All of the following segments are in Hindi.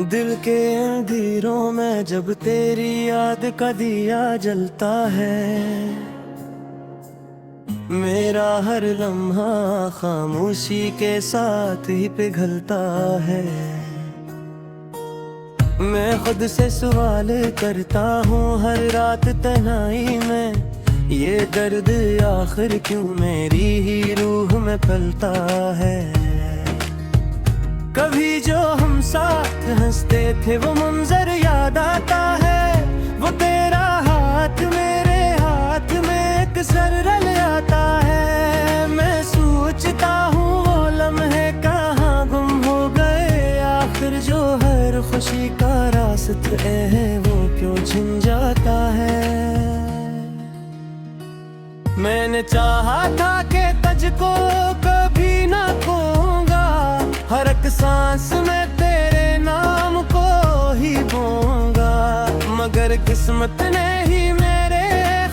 दिल के अंधेरों में जब तेरी याद का दिया जलता है, मेरा हर लम्हा खामोशी के साथ ही पिघलता है। मैं खुद से सवाल करता हूँ हर रात तन्हाई में, ये दर्द आखिर क्यों मेरी ही रूह में पलता है। कभी जो हम साथ हंसते थे वो मंजर याद आता है, वो तेरा हाथ मेरे हाथ में एक सर रल आता है। मैं सोचता हूँ वो लम्हे कहाँ गुम हो गए, आखिर जो हर खुशी का रास्ता है वो क्यों छिन जाता है। मैंने चाहा था कि तुझको कभी ना खोऊंगा, हर एक सांस में तेरे नाम को ही बोऊंगा, मगर किस्मत ने ही मेरे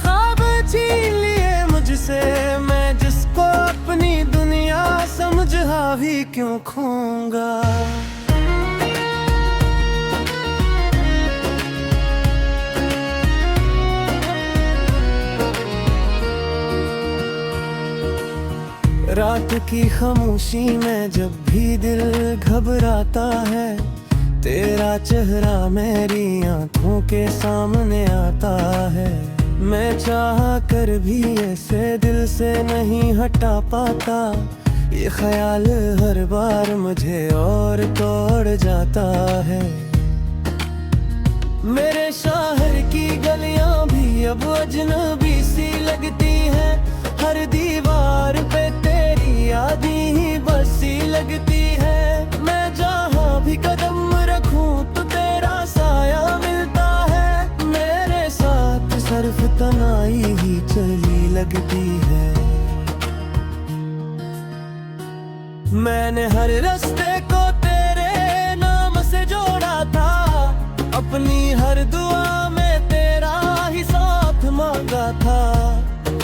ख्वाब छीन लिए मुझसे। मैं जिसको अपनी दुनिया समझा भी क्यों खोऊंगा। रात की खामोशी में जब भी दिल घबराता है, तेरा चेहरा मेरी आंखों के सामने आता है। मैं चाह कर भी ऐसे दिल से नहीं हटा पाता, ये ख्याल हर बार मुझे और तोड़ जाता है। मेरे शहर की गलियां भी अब अजनबी सी लगती है, हर दीवार पे तेरी यादें ही बसी लगती है। मैं जहाँ भी कदम रखूं तो तेरा साया मिलता है, मेरे साथ सिर्फ तन्हाई ही चली लगती है। मैंने हर रास्ते को तेरे नाम से जोड़ा था, अपनी हर दुआ में तेरा ही साथ मांगा था,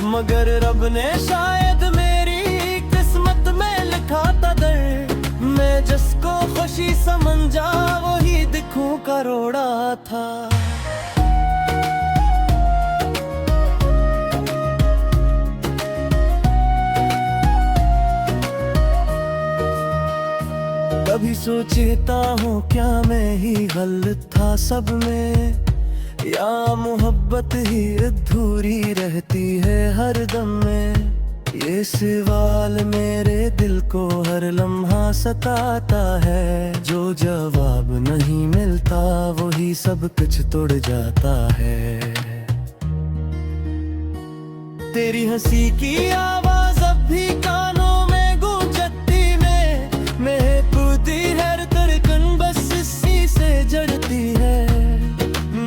मगर रब ने शायद मेरी किस्मत में लिखा था दर्द। मैं जिसको खुशी समझा वही दिखूं का रोड़ा था। कभी सोचता हूँ क्या मैं ही गलत था सब में, या मोहब्बत ही अधूरी रहती है हर दम में। ये सवाल मेरे दिल को हर लम्हा सताता है, जो जवाब नहीं मिलता वही सब कुछ तोड़ जाता है। तेरी हंसी की आवाज अब भी कानों में गूंजती में, महकती हर धड़कन बस इसी से जड़ती है।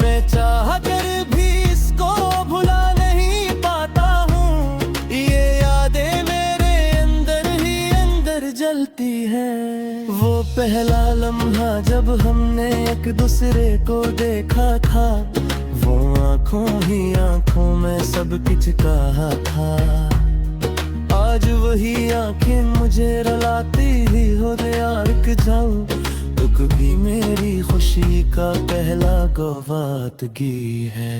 मैं चाह कर भी इसको भुला नहीं पाता हूँ, ये यादें मेरे अंदर ही अंदर जलती हैं। वो पहला लम्हा जब हमने एक दूसरे को देखा था, वो आंखों ही आंखों में सब कुछ कहा था। आज वही आंखें मुझे रुलाती ही हो दया रुक जाऊं, तो कभी मेरी खुशी का पहला गवादगी है।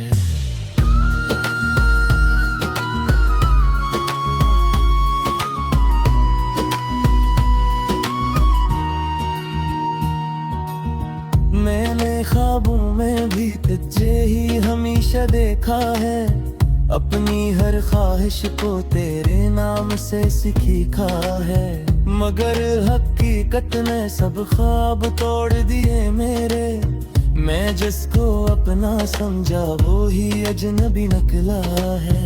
मैंने ख्वाबों में भी तुझे ही हमेशा देखा है, अपनी हर ख्वाहिश को तेरे नाम से सीखा है, मगर हकीकत ने सब ख्वाब तोड़ दिए मेरे। मैं जिसको अपना समझा वो ही अजनबी निकला है।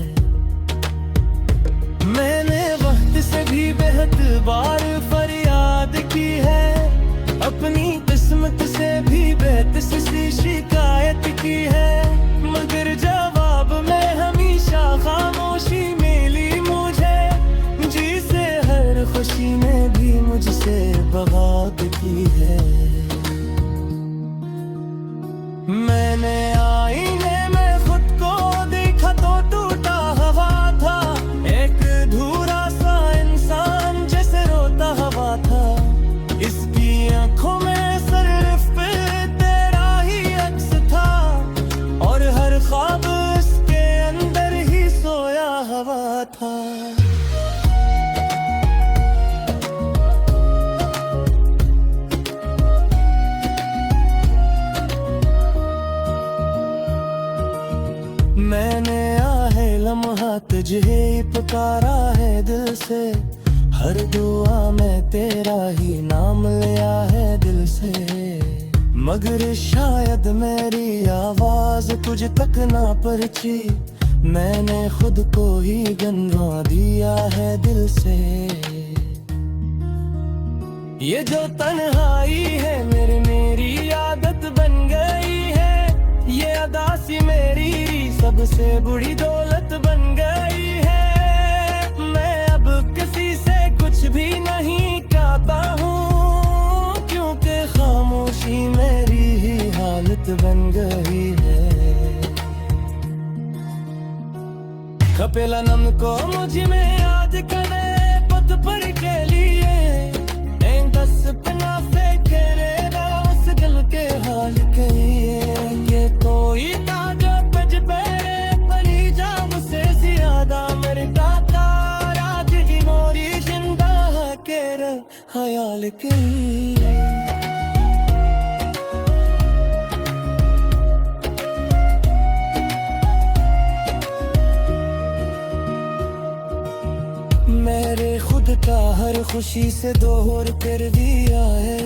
मैंने वक्त से भी बेहद बार फरियाद की है, अपनी किस्मत से भी बेहद सी शिकायत की है, मगर जवाब में हमेशा खामोशी मिली मुझे। जी से हर खुशी ने भी मुझसे बगावत की है। मैंने आईने में खुद को देखा तो टूटा हवा था, एक अधूरा सा इंसान जैसे रोता हवा था। इसकी आंखों में सिर्फ लम्हा तुझे पुकारा है दिल से, हर दुआ में तेरा ही नाम लिया है दिल से। मगर शायद मेरी आवाज तुझ तक ना पहुंची, मैंने खुद को ही गंवा दिया है दिल से। ये जो तन्हाई है मेरी आदत बन गई है, ये अदासी मेरी सबसे बुरी दौलत बन गई है। मैं अब किसी से कुछ भी नहीं चाहता हूँ, क्योंकि खामोशी मेरी ही हालत बन गई है। कपेला नम को मुझ में आज कने पत पर के लिए, दस पना फेंके रेगा उस दिल के हाल के। ये तो ही ताजा पज पेरे परी जा मुझसे ज्यादा मेरे दाता राज की मोरी जिंदा के ख्याल के। मेरे खुद का हर खुशी से दूर कर दिया है,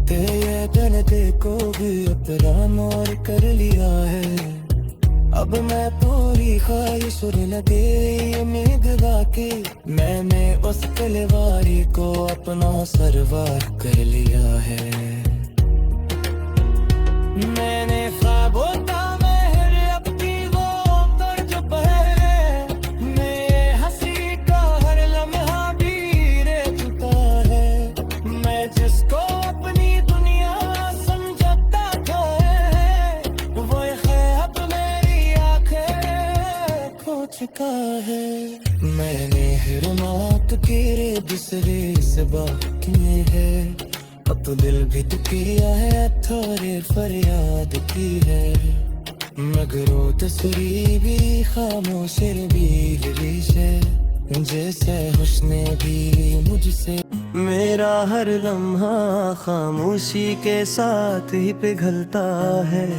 तेरे दिन देखो भी अपरान और कर लिया है। अब मैं पूरी ख्वाहिश और लगे उम्मीद लाके, मैंने उस तलवारी को अपना सरवार कर लिया है। मैंने ख्वाबों का है, मैंने हिरमात केरे दूसरे से बाकी है। अब तो दिल भी दुखिया है, थोड़े फरियाद की है। मगर वो तस्वीर भी खामोश भी है, जैसे हुस्ने भी मुझसे। मेरा हर लम्हा खामोशी के साथ ही पिघलता है।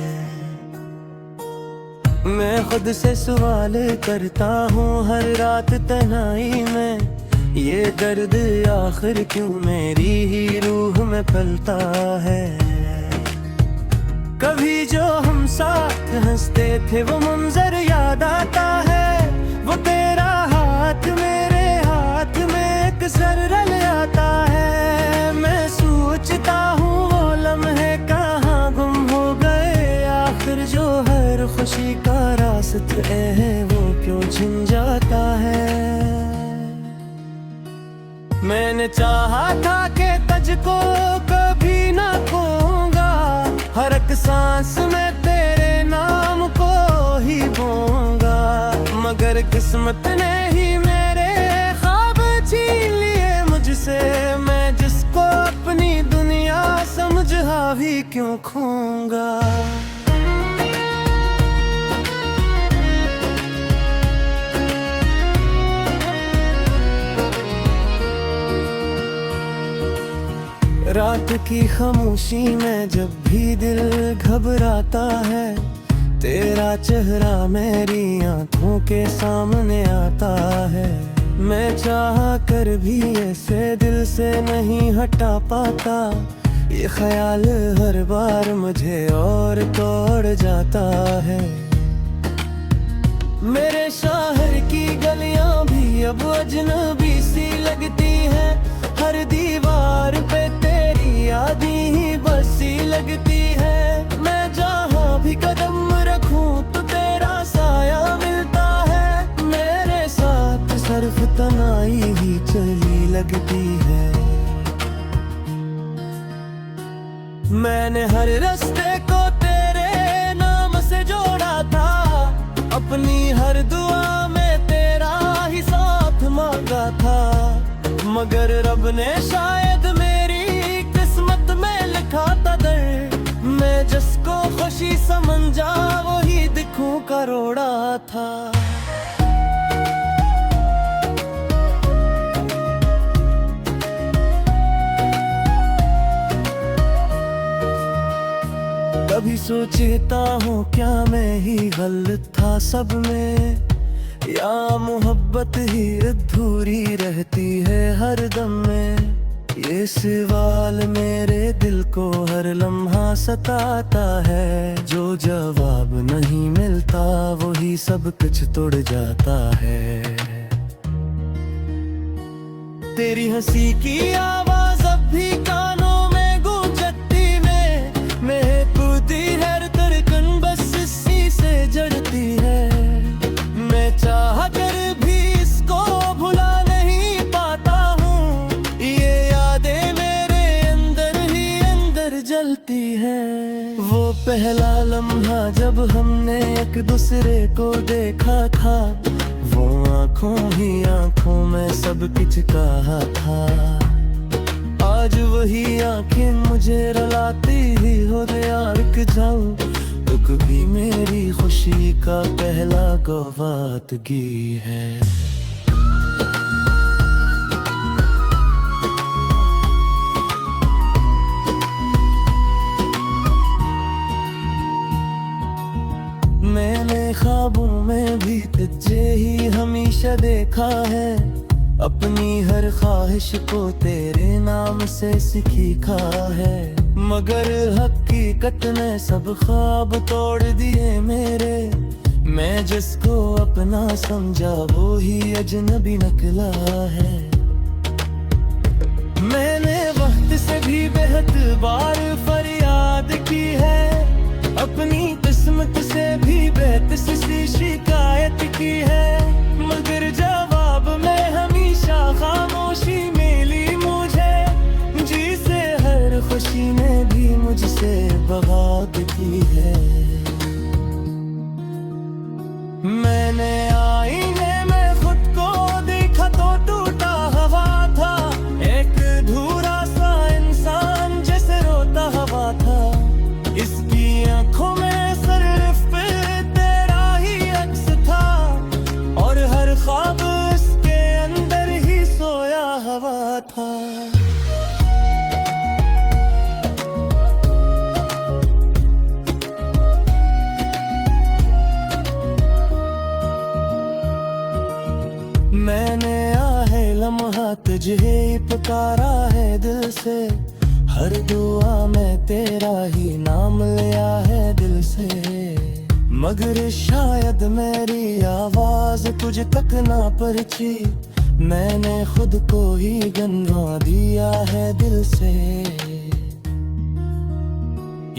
मैं खुद से सवाल करता हूँ हर रात तन्हाई में, ये दर्द आखिर क्यों मेरी ही रूह में फैलता है। कभी जो हम साथ हंसते थे वो मंजर याद आता है, वो तेरा हाथ मेरे हाथ में एक सरल आता है। मैं सोचता हूँ वो लम्हे कहाँ गुम हो गए, आखिर जो हर खुशी का रास्ते है वो क्यों छिन जाता है। मैंने चाहा था कि तुझको कभी ना खोऊंगा, हर एक सांस में तेरे नाम को ही बोऊंगा। मगर किस्मत ने ही मेरे ख्वाब छीन लिए मुझसे, मैं जिसको अपनी दुनिया समझा भी क्यों खोऊंगा। रात की खामोशी में जब भी दिल घबराता है, तेरा चेहरा मेरी आंखों के सामने आता है। मैं चाह कर भी ऐसे दिल से नहीं हटा पाता, ये ख्याल हर बार मुझे और तोड़ जाता है। मेरे शहर की गलियां भी अब अजनबी सी लगती है, हर दीवार पे तेरी याद ही बसी लगती है। मैं जहाँ भी कदम रखूं तो तेरा साया मिलता है, मेरे साथ सिर्फ तन्हाई ही चली लगती है। मैंने हर रास्ते को तेरे नाम से जोड़ा था, अपनी हर दुआ में तेरा ही साथ मांगा था। मगर रब ने शायद मेरी किस्मत में लिखा था दर्द, मैं जिसको खुशी समझा वही दिखूं करोड़ा था। कभी सोचता हूँ क्या मैं ही गलत था सब में, या मोहब्बत ही अधूरी रहती है हर दम में। ये सवाल मेरे दिल को हर लम्हा सताता है। जो जवाब नहीं मिलता वही सब कुछ तोड़ जाता है। तेरी हंसी की आवाज अब भी कानों में गूंजती में महकती हर धड़कन बस इसी से जड़ती है। मैं चाह कर भी इसको भुला नहीं पाता हूँ। ये यादें मेरे अंदर ही अंदर जलती है। वो पहला लम्हा जब हमने एक दूसरे को देखा था, वो आंखों ही आंखों में सब कुछ कहा था। आज वही आंखें मुझे रुलाती ही हो गया रुक जाऊं तो कभी मेरी खुशी का पहला गवादगी है। मैंने ख्वाबों में भी तुझे ही हमेशा देखा है। अपनी हर ख्वाहिश को तेरे नाम से सीखा है। मगर हकीकत ने सब ख्वाब तोड़ दिए मेरे। मैं जिसको अपना समझा वो ही अजनबी निकला है। मैंने वक्त से भी बेहद बार फरियाद की है। अपनी किस्मत से भी बेहतर सी शिकायत की है। मगर जवाब में हमेशा खामोशी मिली मुझे। जी से हर खुशी ने भी मुझसे बगावत की है। मैंने आईने में खुद को देखा तो टूटा हवा था। एक अधूरा सा इंसान जैसे रोता हवा था। इसकी आंखों में सिर्फ तेरा ही अक्स था और हर ख्वाब इसके अंदर ही सोया हवा था। मैंने आहे लम्हा तुझे पुकारा है दिल से। हर दुआ में तेरा ही नाम लिया है दिल से। मगर शायद मेरी आवाज तुझ तक ना पहुंची। मैंने खुद को ही गंवा दिया है दिल से।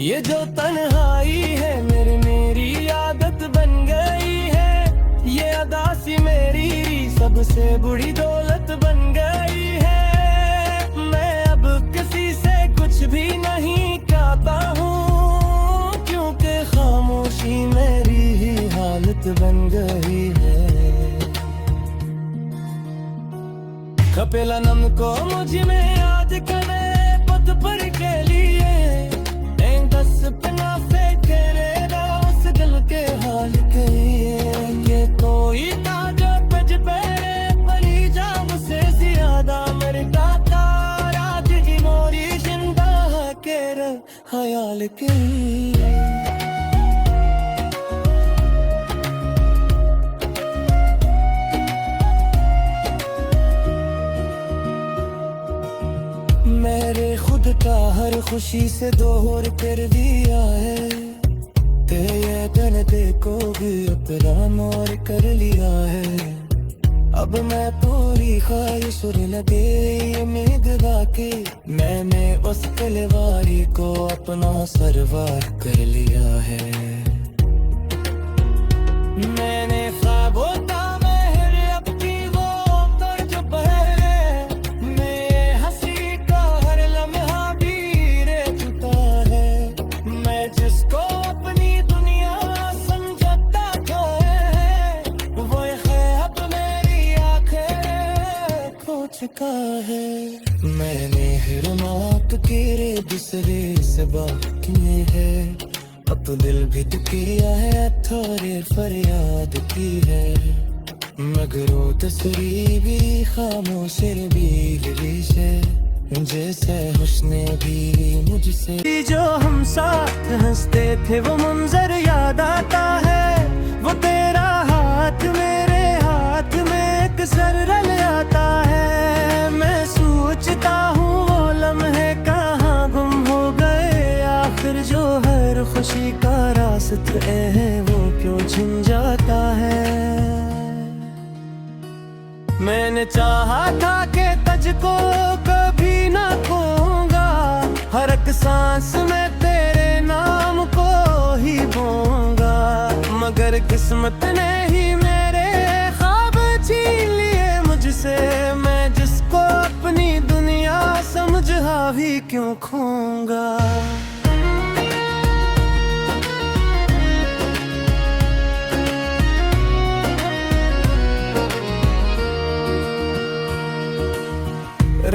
ये जो तन्हाई है मेरी आदत बन गई है। ये अदासी मेरी सबसे बुरी दौलत बन गई है। मैं अब किसी से कुछ भी नहीं कहता हूँ क्योंकि खामोशी मेरी ही हालत बन गई है। कपेला नम को मुझ में याद करे पद पर के लिए। दस पना फेंके रे उस दिल के हाल के लिए। ये कोई ताजा पज पेरे पली जा मुझसे ज्यादा मेरे काका राज की मोरी जिंदा के ख्याल के। मेरे खुद का हर खुशी से दूर कर दिया है। तेरे दिन देखो भी अपना मोर कर लिया है। अब मैं पूरी ख्वाहिश और लगे उम्मीद लाके मैंने उस तलवारी को अपना सरवार कर लिया है। मैंने ख्वाबों का महल अपनी वो तर जो पहले मैं हंसी का हर लम्हा भी रे चुका है। मैं जिसको अपनी दुनिया समझता था वो ख्वाब मेरी आंखें खो चुका है। मैंने हिरमात के रे दूसरे से बात किए है। अब दिल भी दुखिया है थोड़े फरियाद की है। मगर वो तस्वीर भी खामोश भी गिरीश है। जैसे हुस्ने भी मुझसे जो हम साथ हंसते थे वो मंजर याद आता है। वो तेरा हाथ मेरे है वो क्यों छिन जाता है। मैंने चाहा था कि तुझको कभी ना खोऊंगा, हर एक सांस में तेरे नाम को ही बोऊंगा, मगर किस्मत ने ही मेरे ख्वाब छीन लिए मुझसे। मैं जिसको अपनी दुनिया समझा भी क्यों खोऊंगा।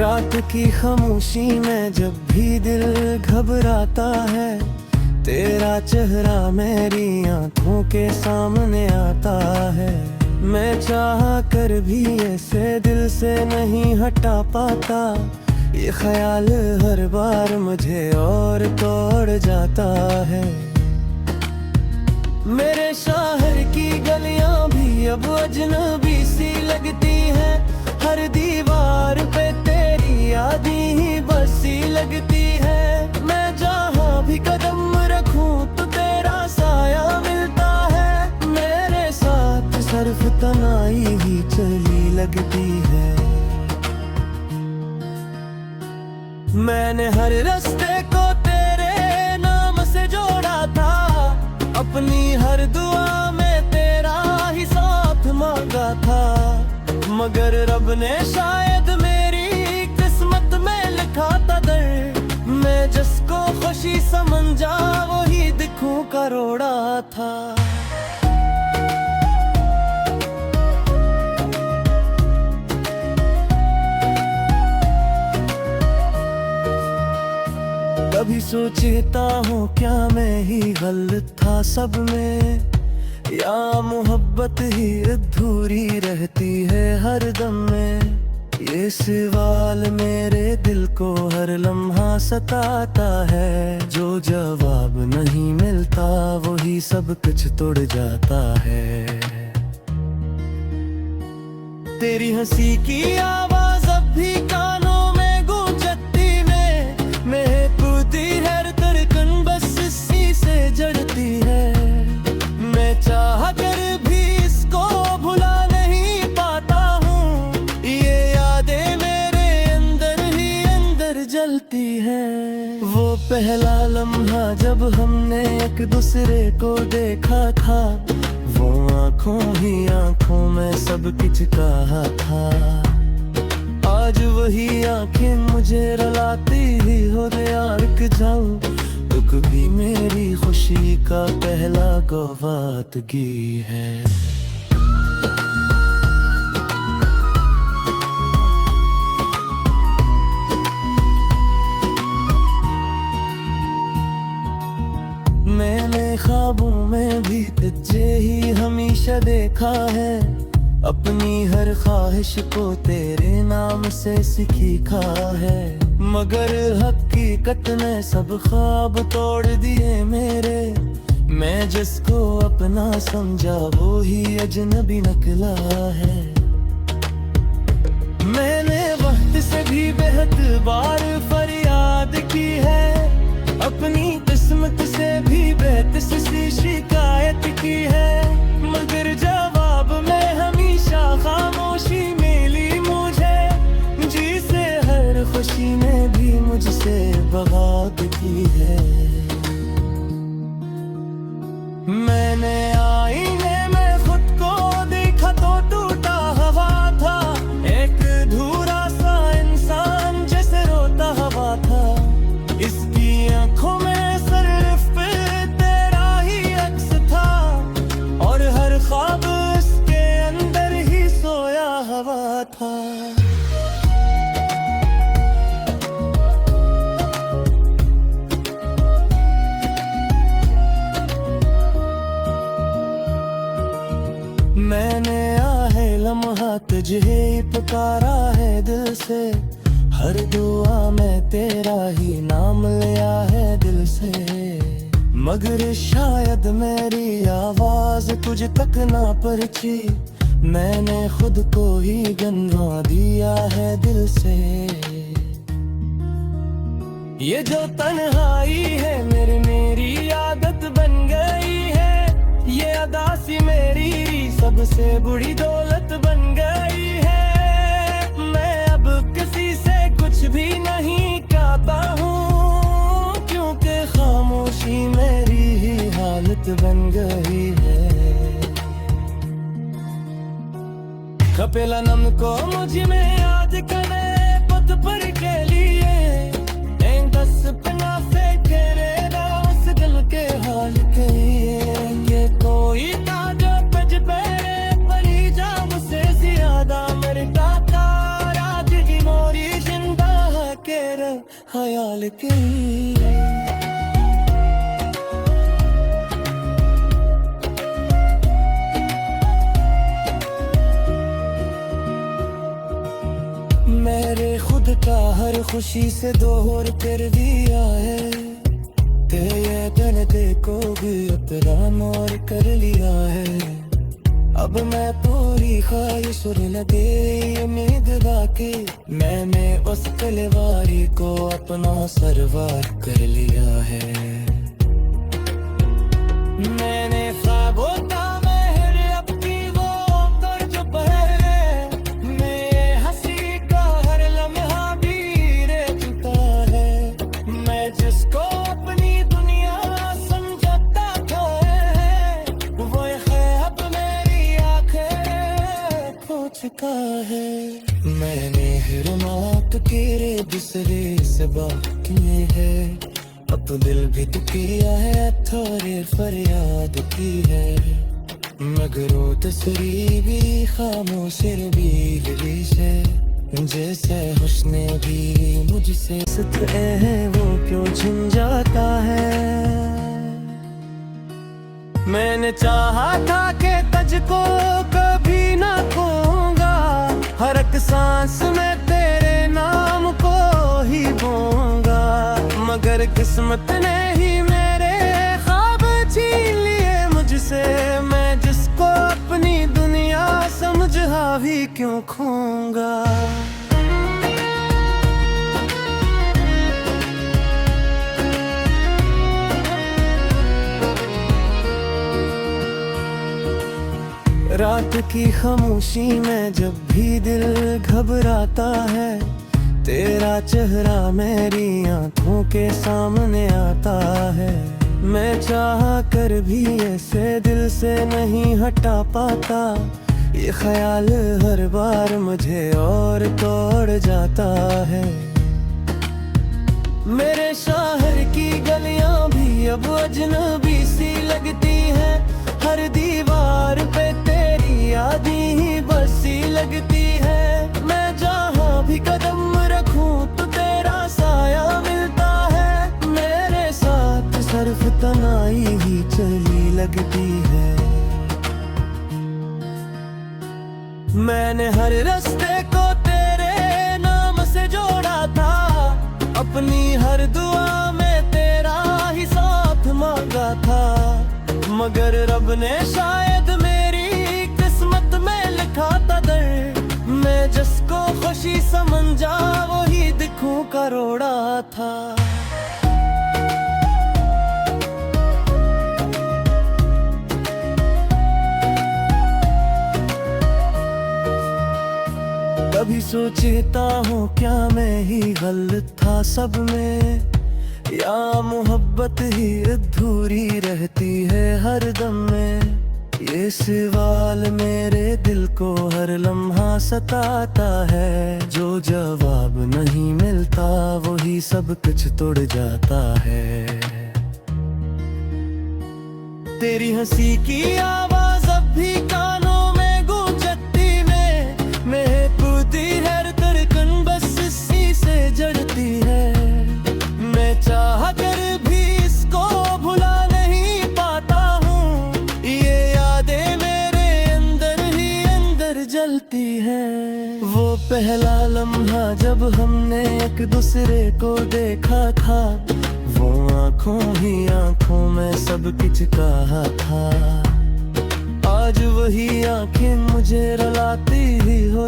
रात की खामोशी में जब भी दिल घबराता है, तेरा चेहरा मेरी आंखों के सामने आता है। मैं चाह कर भी ऐसे दिल से नहीं हटा पाता, ये ख्याल हर बार मुझे और तोड़ जाता है। मेरे शहर की गलियां भी अब अजनबी सी लगती है, हर दीवार पे तेरी याद ही बसी लगती है। मैं जहाँ भी कदम रखूं तो तेरा साया मिलता है, मेरे साथ सिर्फ तन्हाई ही चली लगती है। मैंने हर रास्ते को तेरे नाम से जोड़ा था, अपनी हर दुआ में तेरा ही साथ मांगा था, मगर रब ने शायद मेरी किस्मत में लिखा था दर्द। मैं जिसको खुशी समझा वही दिखूं करोड़ा था। कभी सोचता हूँ क्या मैं ही गलत था सब में, या मोहब्बत ही अधूरी रहती है हर दम में। ये सवाल मेरे दिल को हर लम्हा सताता है, जो जवाब नहीं मिलता वही सब कुछ तोड़ जाता है। तेरी हंसी की आवाज अब भी कानों में गूंजती में, महकती है धड़कन बस इसी से जड़ती है। मैं चाह कर भी इसको भुला नहीं पाता हूँ, ये यादें मेरे अंदर ही अंदर जलती हैं। वो पहला लम्हा जब हमने एक दूसरे को देखा था, वो आंखों ही आंखों में सब कुछ कहा था। आज वही आंखें मुझे रुलाती ही हो गया रुक जाऊं, दुख भी मेरी खुशी का पहला गवादगी है। मैंने ख्वाबों में भी तुझे ही हमेशा देखा है, अपनी हर ख्वाहिश को तेरे नाम से सीखा है, मगर हकीकत ने सब ख्वाब तोड़ दिए मेरे। मैं जिसको अपना समझा वो ही अजनबी निकला है। मैंने वक्त से भी बेहद बार फरियाद की है, अपनी किस्मत से भी बेहतर सी शिकायत की है, मगर जवाब में हमेशा खामोशी मिली मुझे। जी से हर खुशी ने भी मुझसे बगावत की है। मैंने आईने में खुद को देखा तो टूटा हवा था, एक अधूरा सा इंसान जैसे रोता हवा था। इसकी आंखों में सिर्फ तेरा ही अक्स था, और हर ख्वाब इसके अंदर ही सोया हवा था। मैंने आहे लम्हा तुझे पुकारा है दिल से, हर दुआ में तेरा ही नाम लिया है दिल से, मगर शायद मेरी आवाज तुझ तक ना पहुंची। मैंने खुद को ही गंवा दिया है दिल से। ये जो तन्हाई है मेरी आदत बन गई है। ये अदासी मेरी सबसे बुरी दौलत बन गई है। मैं अब किसी से कुछ भी नहीं कहता हूँ, क्योंकि खामोशी मेरी ही हालत बन गई है। कपेला नम को मुझ में याद करे पत पर के लिए दस पना से तेरे उस दिल के हाल के ये कोई ताजा पज पे परी जा मुझसे ज्यादा मेरे ताता राज की मोरी जिंदा है के ख्याल के। मेरे खुद का हर खुशी से दूर कर दिया है। तेरे दिन देखो भी उतरा मोर कर लिया है। अब मैं पूरी ख्वाहिश लगे उम्मीद बाकी मैंने उस तलवारी को अपना सरवार कर लिया है। मैंने ख्वाबों का चुका है। मैंने हिरमात केरे दूसरे से बात किए है। अब तो दिल भी तो किया है थोड़े फरियाद की है। मगरो तस्वीर भी खामोश भी गिरीश है। जैसे हुस्ने भी मुझसे सतरे हैं वो क्यों छिन जाता है। मैंने चाहा था कि तुझको कभी ना खोऊंगा। हर एक सांस में तेरे नाम को ही बोऊंगा। मगर किस्मत ने ही मेरे ख्वाब छीन लिए मुझसे। मैं जिसको अपनी दुनिया समझा भी क्यों खोऊंगा। रात की खामोशी में जब भी दिल घबराता है। तेरा चेहरा मेरी आंखों के सामने आता है। मैं चाह कर भी ऐसे दिल से नहीं हटा पाता। ये ख्याल हर बार मुझे और तोड़ जाता है। मेरे शहर की गलियां भी अब अजनबी सी लगती है। हर दीवार पे तेरी याद ही बसी लगती है। मैं जहाँ भी कदम रखूं तो तेरा साया मिलता है। मेरे साथ सिर्फ तन्हाई ही चली लगती है। मैंने हर रास्ते को तेरे नाम से जोड़ा था। अपनी हर दुआ में तेरा ही साथ मांगा था। मगर रब ने शायद मेरी किस्मत में लिखा था दर्द। मैं जिसको खुशी समझा वही दिखूं करोड़ा था। कभी सोचता हूँ क्या मैं ही गलत था सब में, या मोहब्बत ही अधूरी रहती है हर दम में। ये सवाल मेरे दिल को हर लम्हा सताता है। जो जवाब नहीं मिलता वही सब कुछ तोड़ जाता है। तेरी हंसी की आवाज अब भी कानों में गूंजती में महकती है। धड़कन बस इसी से जड़ती है। मैं चाह कर भी इसको भुला नहीं पाता हूँ। ये यादें मेरे अंदर ही अंदर जलती हैं। वो पहला लम्हा जब हमने एक दूसरे को देखा था। वो आंखों ही आंखों में सब कुछ कहा था। आज वही आंखें मुझे रुलाती ही हो।